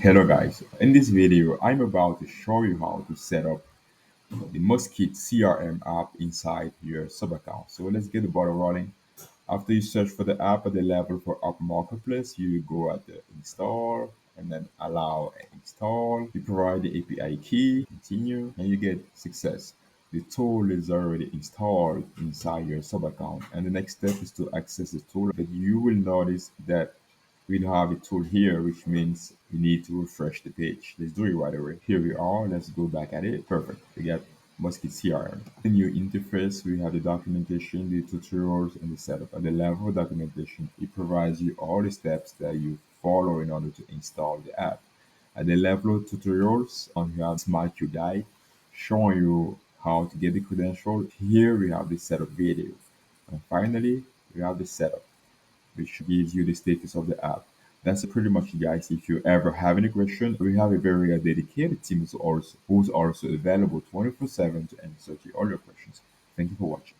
Hello guys, in this video I'm about to show you how to set up the Muskit CRM app inside your sub account. So let's get the ball rolling. After you search for the app at the level for App Marketplace, you go at the install and then allow install. You provide the API key, continue, and you get success. The tool is already installed inside your sub account, and the next step is to access the tool. But you will notice that we have a tool here, which means we need to refresh the page. Let's do it right away. Here we are. Let's go back at it. Perfect. We got Musket CRM. The new interface, we have the documentation, the tutorials, and the setup. At the level of documentation, it provides you all the steps that you follow in order to install the app. At the level of tutorials, you have Smart Q guide showing you how to get the credential. Here we have the setup video. And finally, we have the setup, which gives you the status of the app. That's pretty much it, guys. If you ever have any question, we have a very dedicated team who's also available 24/7 to answer to all your questions. Thank you for watching.